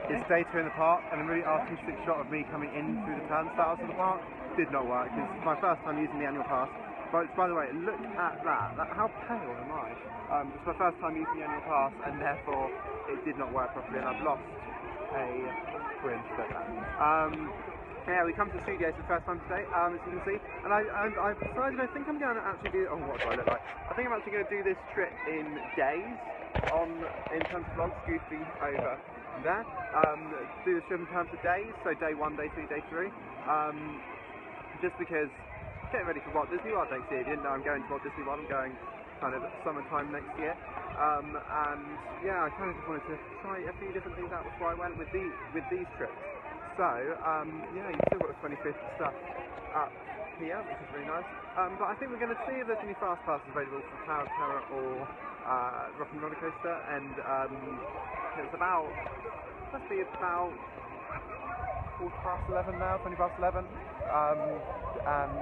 It's day 2 in the park, and a really artistic shot of me coming in through the turnstiles of the park did not work. It's my first time using the annual pass. But by the way, look at that. How pale am I? It's my first time using the annual pass, and therefore it did not work properly, and I've lost a twin. Yeah, we come to the studio for the first time today, as you can see, and I've decided I think I'm going to actually do. Oh, what do I look like? I think I'm actually going to do this trip in days. In terms of vlogs, Goofy over there. Do the trip in terms of days, so day 1, day 2, day 3. Just because getting ready for Walt Disney World next year. If you didn't know I'm going to Walt Disney World, I'm going kind of summertime next year. And yeah, I kind of just wanted to try a few different things out before I went with these trips. So yeah, you've still got the 25th stuff up here, which is really nice. But I think we're going to see if there's any fast passes available for Tower of Terror or Rock and Roller Coaster, and it's about, must be about 11:15 now, 11:20. And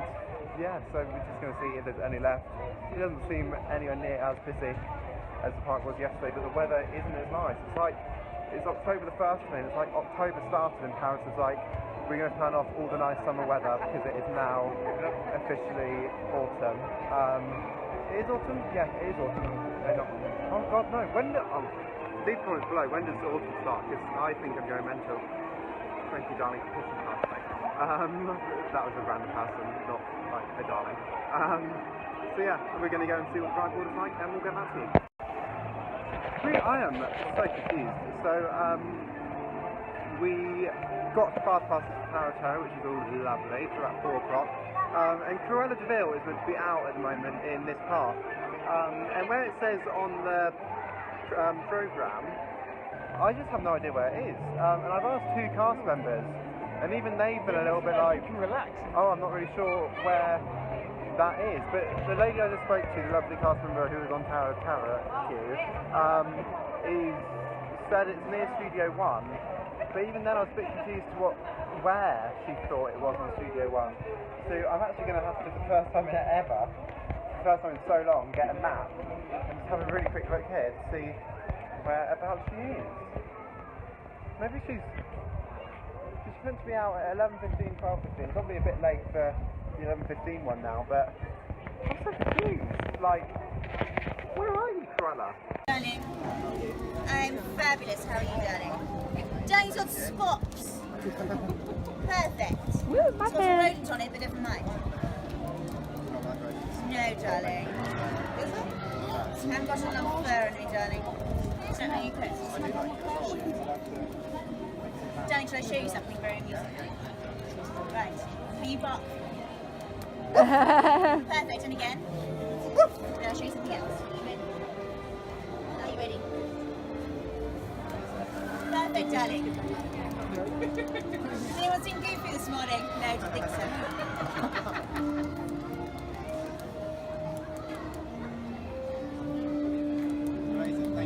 yeah, so we're just going to see if there's any left. It doesn't seem anywhere near as busy as the park was yesterday, but the weather isn't as nice. It's October the 1st today, and it's like October started in Paris. It's like we're going to turn off all the nice summer weather because it is now officially autumn. It is autumn? Yeah, it is autumn. Oh god, no. Leave comments below. When does autumn start? Because I think I'm going mental. Thank you, darling, for pushing past me. That was a random person, not like a darling. So yeah, we're going to go and see what the ride water's like, and we'll get back to you. I am so confused. So we got fast passes to Tower of Terror, which is all lovely, for about 4 o'clock. And Cruella de Vil is meant to be out at the moment in this park. And where it says on the programme, I just have no idea where it is. And I've asked 2 cast members, and even they've been a little bit like, relax. Oh, I'm not really sure where that is. But the lady I just spoke to, the lovely cast member who was on Tower of Terror queue, said it's near Studio 1. But even then I was a bit confused to where she thought it was in Studio 1. So I'm actually going to have to, for the first time in so long, get a map and just have a really quick look here to see whereabouts she is. Maybe she's meant to be out at 11:15, 12:15. It's probably a bit late for the 11:15 one now, but I'm so confused. Like, where are you, Cruella? Darling, I'm fabulous. How are you, darling? Darling's got spots. Perfect. Woo, It's got a rodent on it, but never mind. No, darling. I haven't got enough fur on me, darling. Don't know you close. Darling, shall I show you something very amusing? Right. Will you bark? Perfect. And again. Then I'll show you something else. Are you ready? Perfect, darling. Has anyone seen Goofy this morning? No, I don't think so.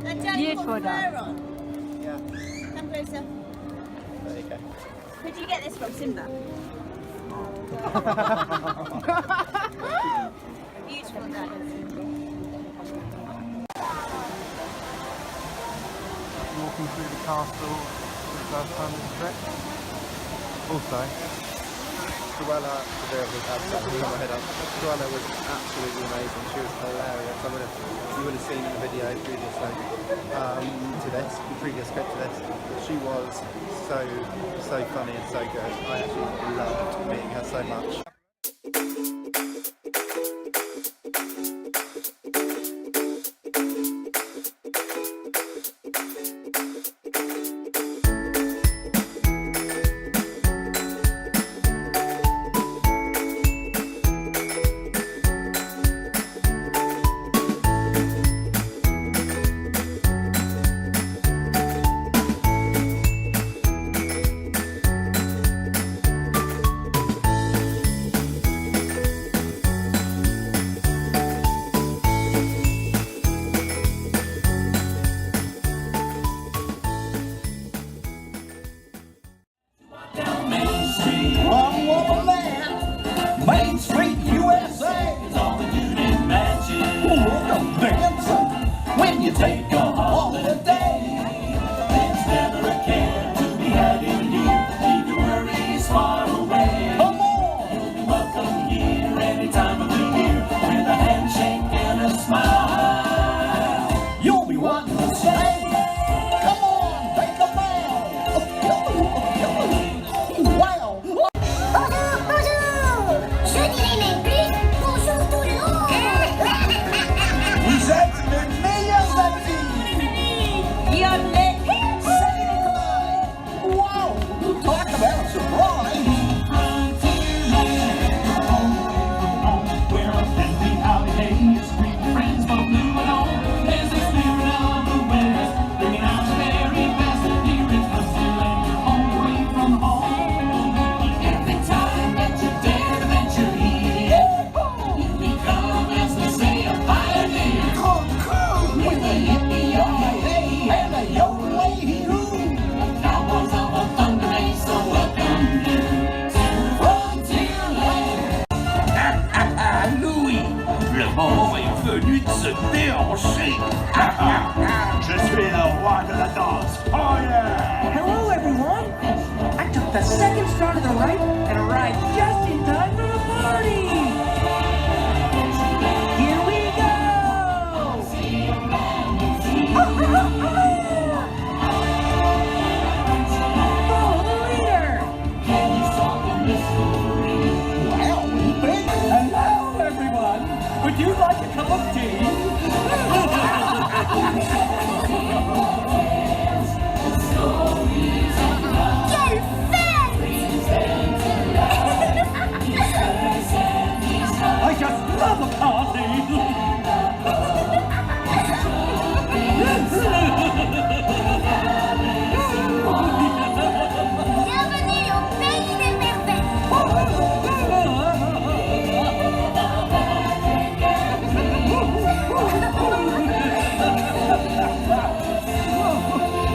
And darling, you've got fur on. Yeah. Come closer. There you go. Who did you get this from? Simba? Beautiful, darling. Walking through the castle for the first time in the trip. Also, Cruella was absolutely amazing. She was hilarious. You would have seen in the video previously to this, the previous clip to this. She was so funny and so good. I actually loved meeting her so much. Main Street, USA is all the union matches. Welcome dancing when you take a holiday. There's never a care to Let's party! Hello, everyone. I took the second star to the right and arrived just in time for the party. Here we go. Follow the leader. Wow, big. Hello, everyone. Would you like a cup of tea? Quelle fête! I just love a party. Bienvenue au pays des merveilles!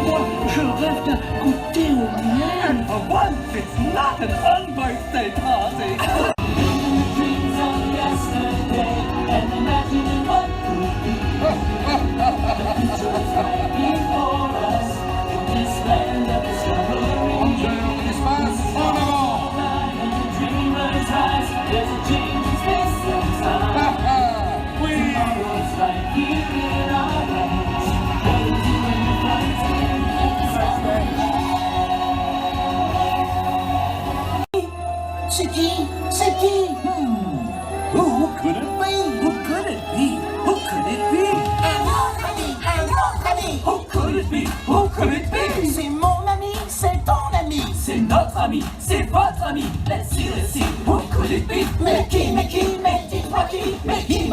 Moi, je rêve de goûter au miel. And for once, it's not an unbirthday party. Dreams of yesterday and imagining what could be. Future's right before us in this land of discovery. Dreamers rise, there's a change in space and time. Tomorrow's right here in our hands. What we do when we fight C'est qui? C'est qui? Who could it be? Who could it be? Who could it be? Un autre ami. Who could it be? Who could it be? C'est mon ami, c'est ton ami. C'est notre ami, c'est votre ami. Let's see, let's see. Who could it be? Mais qui, dis-moi qui? Mais qui?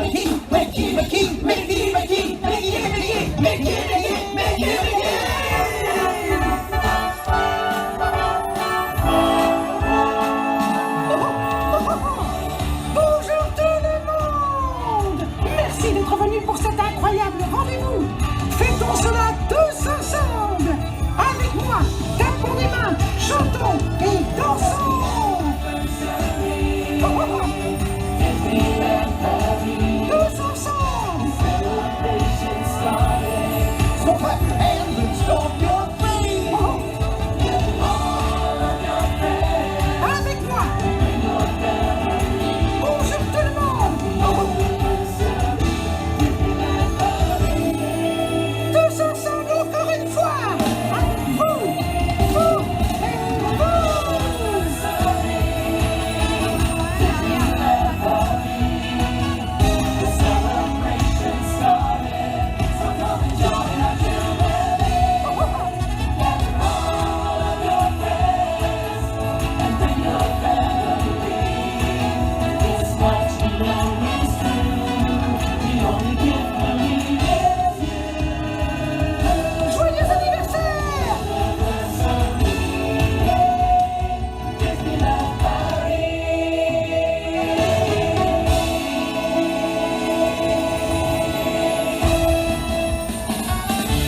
Bonjour tout le monde! Merci d'être venus pour cet incroyable rendez-vous. Fêtons cela tous ensemble. Avec moi, tapons des mains, chantons et dansons. Tous ensemble. So clap your hands and stomp your feet. Avec moi. Bonjour tout le monde. Tous ensemble encore une fois. Vous et vous. Joyeux anniversaire! Disneyland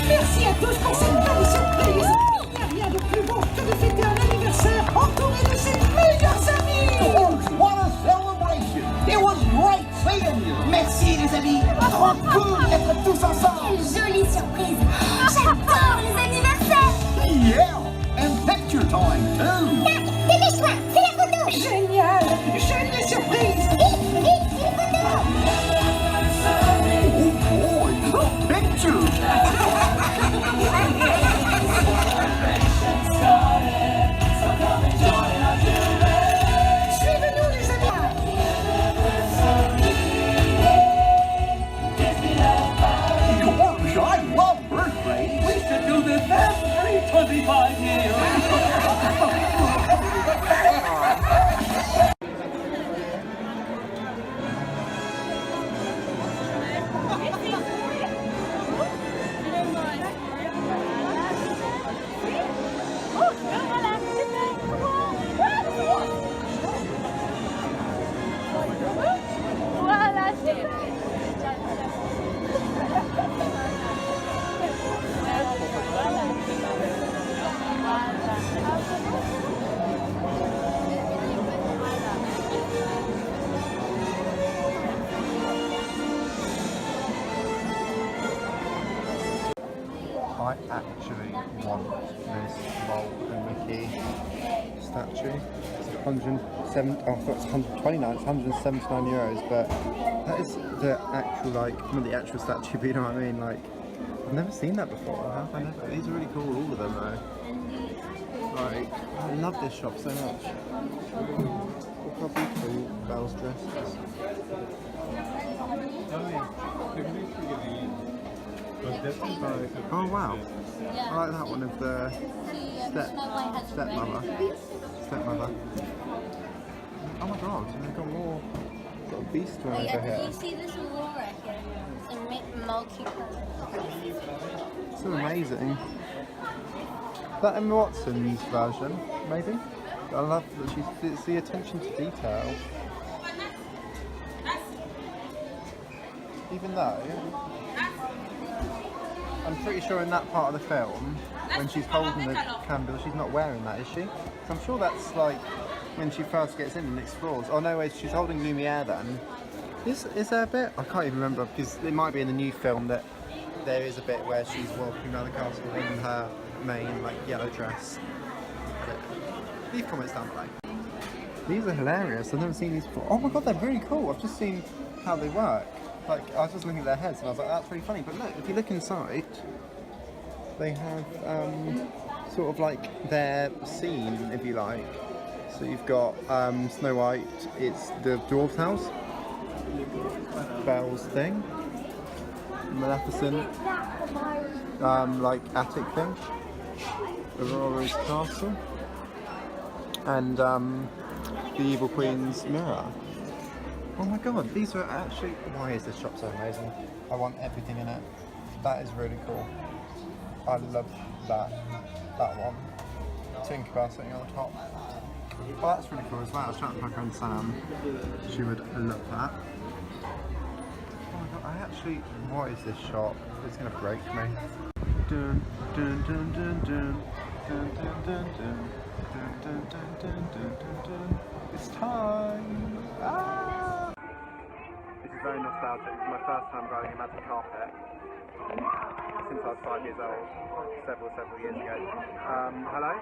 Merci à tous pour cette belle surprise. Il n'y a rien de plus beau que de fêter un anniversaire entouré de ses meilleurs amis. What a celebration! It was great seeing you! Merci les amis. Trop cool d'être tous ensemble. Quelle jolie surprise! J'adore les anniversaires! Yeah! And picture time too! Tac, dépêche-toi, c'est la photo! Génial. J'aime les surprises. Vite, vite, une photo! Oh boy! A picture! Suivez-nous les amis. Gosh, I love birthdays! We should do this every 25 years! Voilà, c'est I actually want this Walt and Mickey statue. It's 107. Oh, I thought it's 129. It's 179 euros, but that is the actual not the actual statue, but you know what I mean. Like, I've never seen that before. How have I never? These are really cool, all of them though. Like, I love this shop so much. Look how beautiful Belle's dress is. Oh wow! I like that one of the stepmother. Oh my god! They've got more. Got a beast one over here. You see this Aurora here? It's a multi-colour. So amazing. That Emma Watson's version, maybe? I love that it's the attention to detail. Even though, I'm pretty sure in that part of the film, when she's holding the candle, she's not wearing that, is she? I'm sure that's like when she first gets in and explores. Oh no, wait, she's holding Lumiere then. Is there a bit? I can't even remember, because it might be in the new film that there is a bit where she's walking around the castle in her main yellow dress. Leave comments down below. These are hilarious. I've never seen these before. Oh my god, they're really cool. I've just seen how they work. I was just looking at their heads and I was like, that's really funny. But look, if you look inside, they have sort of their scene, if you like. So you've got Snow White. It's the dwarf's house. Belle's thing. Maleficent. Attic thing. Aurora's castle. And the Evil Queen's mirror. Oh my god, these are actually... Why is this shop so amazing? I want everything in it. That is really cool. I love that one. Tinkerbell sitting on the top. Oh, that's really cool as well. I was chatting to my friend Sam. She would love that. Oh my god, I actually... What is this shop? It's going to break me. Dun, dun, dun, dun, dun. Dun, dun, dun, dun. Dun, dun, dun, dun, dun, dun, dun. It's time! Ah! This is very nostalgic. It's my first time riding a magic carpet since I was 5 years old, several years ago. Hello?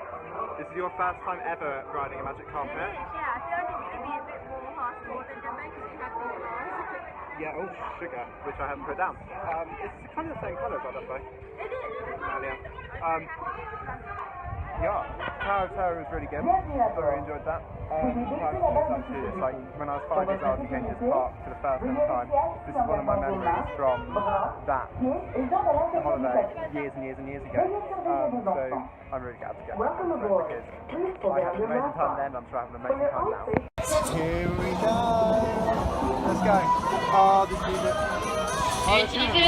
This is your first time ever riding a magic carpet? Yeah, I feel like it's going to be a bit more hardcore than the because we have these cars. Yeah, oh, sugar, which I haven't put down. It's kind of the same colour as I love though. It is. Earlier. Yeah, Tower was really good. I really enjoyed that. It's like when I was 5 years old and came to this park for the first time. This is one of my memories from that holiday years and years ago. So I'm really glad to get back to it because I had an amazing time then. I'm sure I have an amazing time now. Here we go. Let's go. Oh, this music. Oh, this music.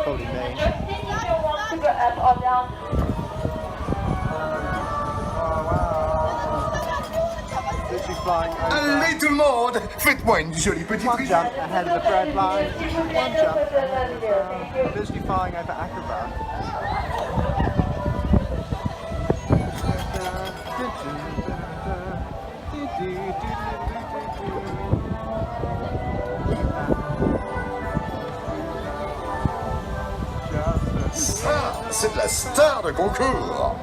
Holy me. Allez tout le monde, faites-moi une jolie petite One jump ahead of the bread line. One jump ahead of the bread line. Literally flying over Acrobat. Ça, c'est de la star de concours.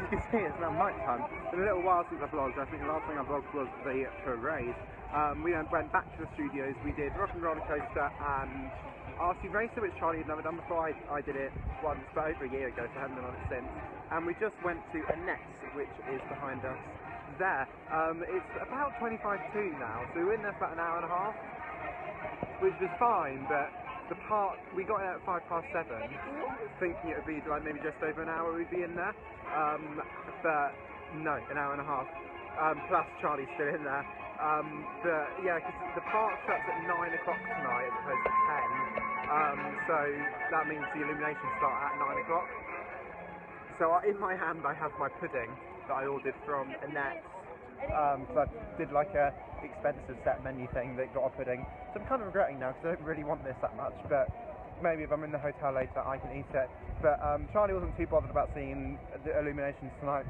you can see, it's now night time. It's been a little while since I vlogged. I think the last thing I vlogged was the parade. We then went back to the studios. We did Rock and Roller Coaster and RC Racer, which Charlie had never done before. I did it once, but over a year ago, so I haven't been on it since. And we just went to Annette's, which is behind us there. It's about 25 to now, so we were in there for about an hour and a half, which was fine, but the park, we got in at 7:05, thinking it would be like maybe just over an hour we'd be in there, but no, an hour and a half, plus Charlie's still in there. But yeah, because the park shuts at 9 o'clock tonight as opposed to 10, so that means the illuminations start at 9 o'clock. So in my hand I have my pudding that I ordered from Annette's. So I did like a expensive set menu thing that got a pudding. So I'm kind of regretting now because I don't really want this that much, but maybe if I'm in the hotel later I can eat it. But Charlie wasn't too bothered about seeing the illuminations tonight,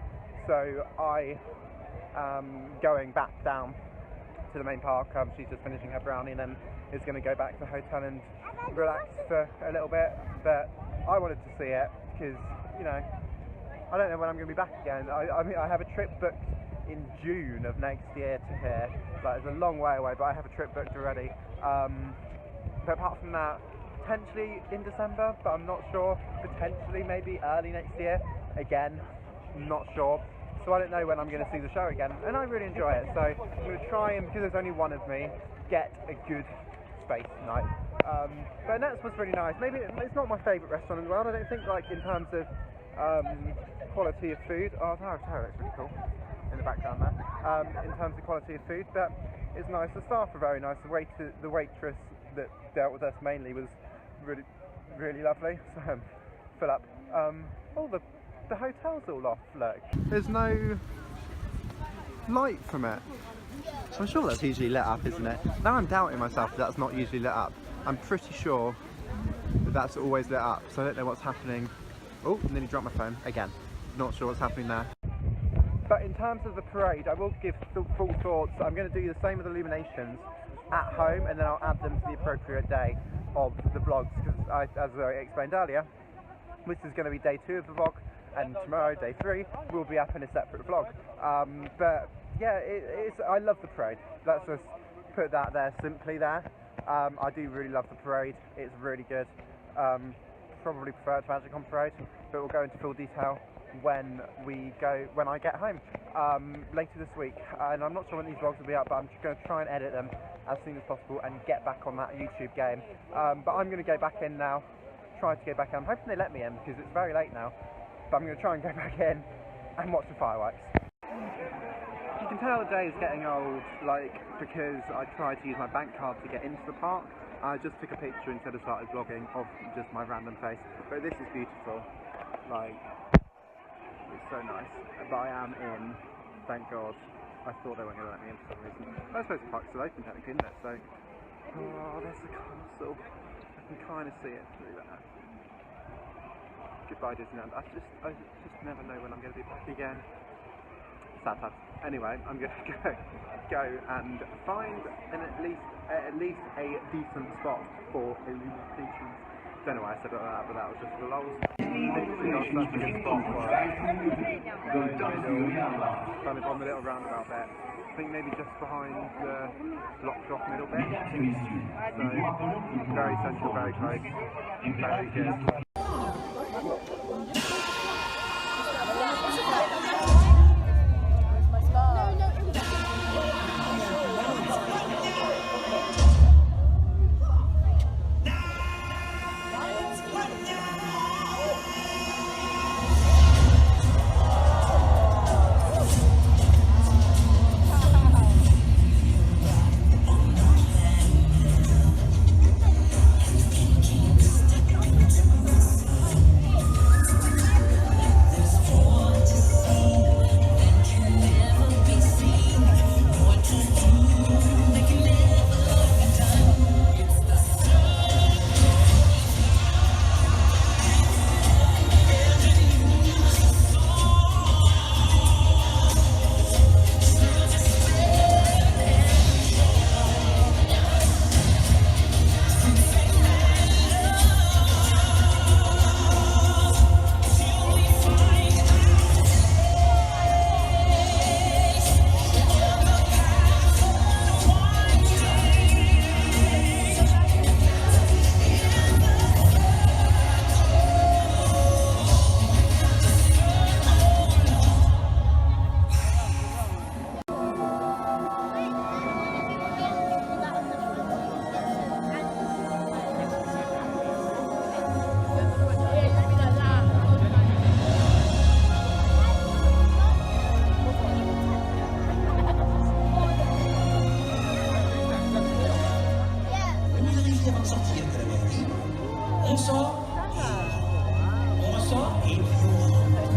so I am going back down to the main park. She's just finishing her brownie and then is going to go back to the hotel and relax for a little bit. But I wanted to see it because, you know, I don't know when I'm going to be back again. I mean, I have a trip booked in June of next year to here. Like, it's a long way away, but I have a trip booked already. But apart from that, potentially in December, but I'm not sure. Potentially maybe early next year. Again, not sure. So I don't know when I'm going to see the show again. And I really enjoy it. So I'm going to try and, because there's only one of me, get a good space tonight. But Annette's was really nice. Maybe it's not my favourite restaurant in the world. I don't think, like, in terms of quality of food. Oh, Tower looks really cool in the background there. In terms of quality of food, but it's nice. The staff are very nice. The waitress that dealt with us mainly was really, really lovely. So fill up. Oh, the hotel's all off. Look, there's no light from it. I'm sure that's usually lit up, isn't it? Now I'm doubting myself that that's not usually lit up. I'm pretty sure that that's always lit up. So I don't know what's happening. Oh, nearly dropped my phone again. Not sure what's happening there. But in terms of the parade, I will give full thoughts. I'm going to do the same with illuminations at home, and then I'll add them to the appropriate day of the vlogs. Because as I explained earlier, this is going to be day 2 of the vlog, and tomorrow, day 3, will be up in a separate vlog. But yeah, I love the parade. Let's just put that there, simply there. I do really love the parade. It's really good. Probably prefer it to Magic on Parade, but we'll go into full detail when I get home later this week. And I'm not sure when these vlogs will be up, but I'm just going to try and edit them as soon as possible and get back on that YouTube game. But I'm going to go back in now, try to go back in. I'm hoping they let me in because it's very late now, but I'm going to try and go back in and watch the fireworks. You can tell the day is getting old, like, because I tried to use my bank card to get into the park. I just took a picture instead of started vlogging of just my random face. But this is beautiful. Like, it's so nice. But I am in, thank God. I thought they weren't going to let me in for some reason. I suppose the park's still open technically, isn't it? So, oh, there's the castle. I can kind of see it through there. Goodbye, Disneyland. I just never know when I'm going to be back again. Sad times. Anyway, I'm going to go and find at least a decent spot for illuminations. Don't know why I said that, but that was just for the lols. Literally got such a good spot for it. Kind of on the little roundabout bit. I think maybe just behind the blocked off middle bit. So very central, very close, very good. ressort. On ressort et puis on rentre.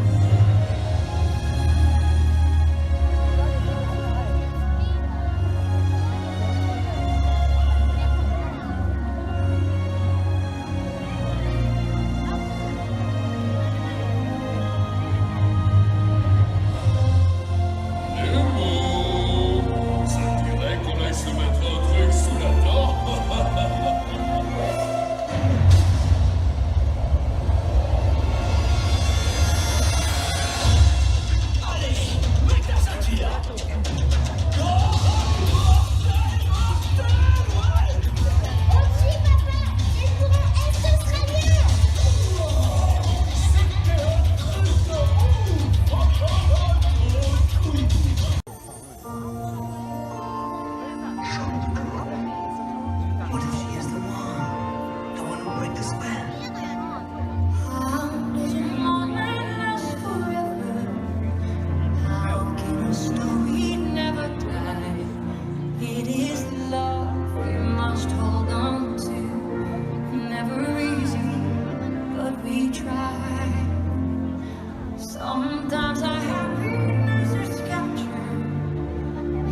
Sometimes I happiness is captured.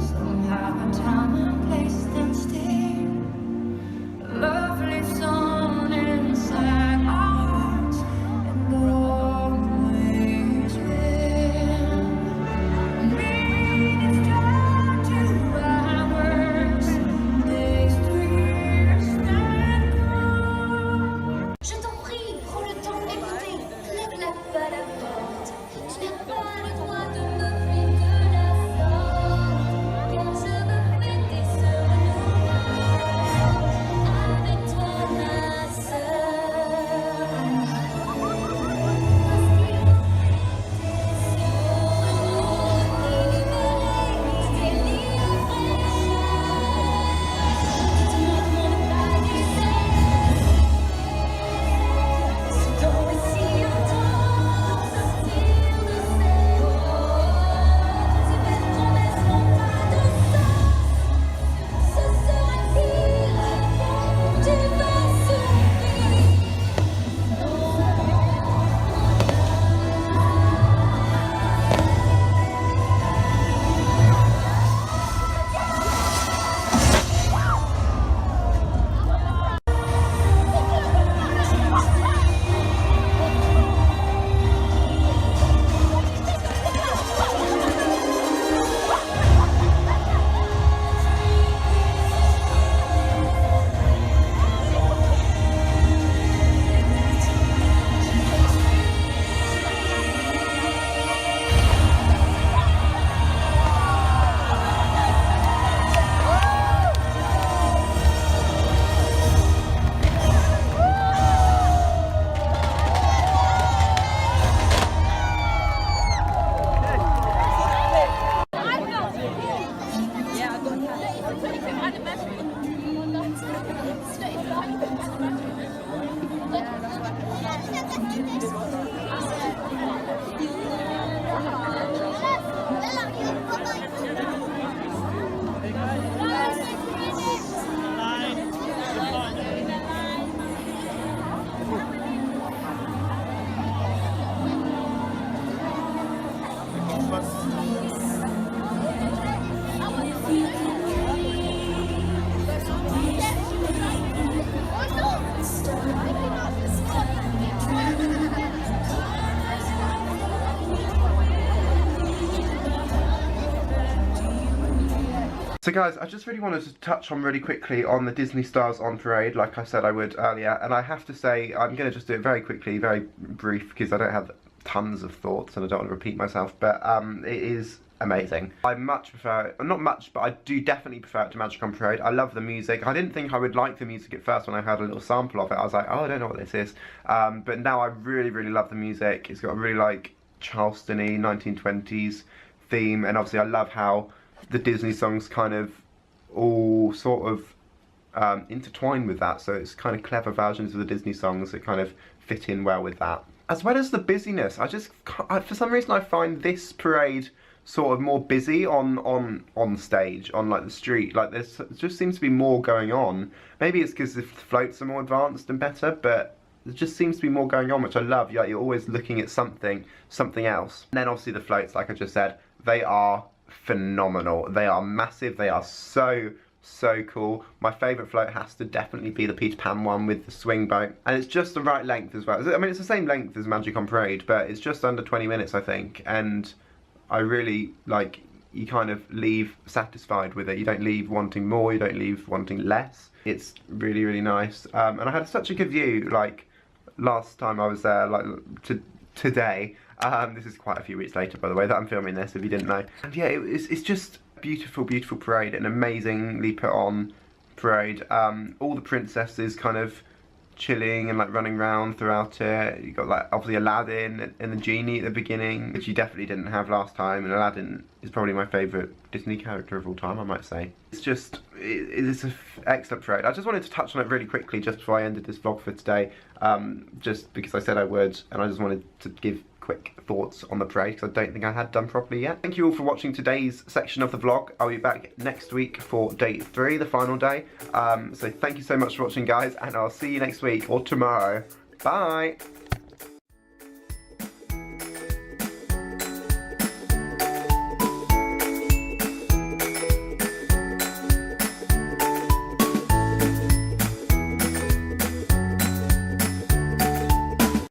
Somehow time and place stand still. Love lives on inside our hearts and always will. Minutes turn to hours, days to years stand gone. Je t'en prie, prends le temps d'écouter. Ne claque pas la porte. Tu n'as pas le droit de me fuir de la sorte. Car je veux fêter ce renouveau avec toi, ma sœur. So guys, I just really wanted to touch on really quickly on the Disney Stars on Parade, like I said I would earlier, and I have to say, I'm going to just do it very quickly, very brief, because I don't have tons of thoughts and I don't want to repeat myself, but it is amazing. I much prefer, not much, but I do definitely prefer it to Magic on Parade. I love the music. I didn't think I would like the music at first when I heard a little sample of it. I was like, oh, I don't know what this is, but now I really, really love the music. It's got a really like Charleston-y 1920s theme, and obviously I love how the Disney songs kind of all sort of intertwine with that, so it's kind of clever versions of the Disney songs that kind of fit in well with that. As well as the busyness, for some reason I find this parade sort of more busy on stage, on like the street. Like there just seems to be more going on. Maybe it's because the floats are more advanced and better, but there just seems to be more going on, which I love. You're always looking at something else. And then obviously the floats, like I just said, they are phenomenal. They are massive. They are so cool. My favourite float has to definitely be the Peter Pan one with the swing boat, and it's just the right length as well. I mean, it's the same length as Magic on Parade, but it's just under 20 minutes, I think, and I really like. You kind of leave satisfied with it. You don't leave wanting more. You don't leave wanting less. It's really nice. And I had such a good view. Like last time I was there, like today. This is quite a few weeks later, by the way, that I'm filming this. If you didn't know. And yeah, it's just beautiful parade, an amazingly put on parade. All the princesses kind of chilling and like running around throughout it. You got like obviously Aladdin and the genie at the beginning, which you definitely didn't have last time, and Aladdin is probably my favourite Disney character of all time, I might say. It's just, it's an excellent parade. I just wanted to touch on it really quickly just before I ended this vlog for today, just because I said I would, and I just wanted to give quick thoughts on the parade because I don't think I had done properly yet. Thank you all for watching today's section of the vlog. I'll be back next week for day 3, the final day. So thank you so much for watching, guys, and I'll see you next week or tomorrow. Bye!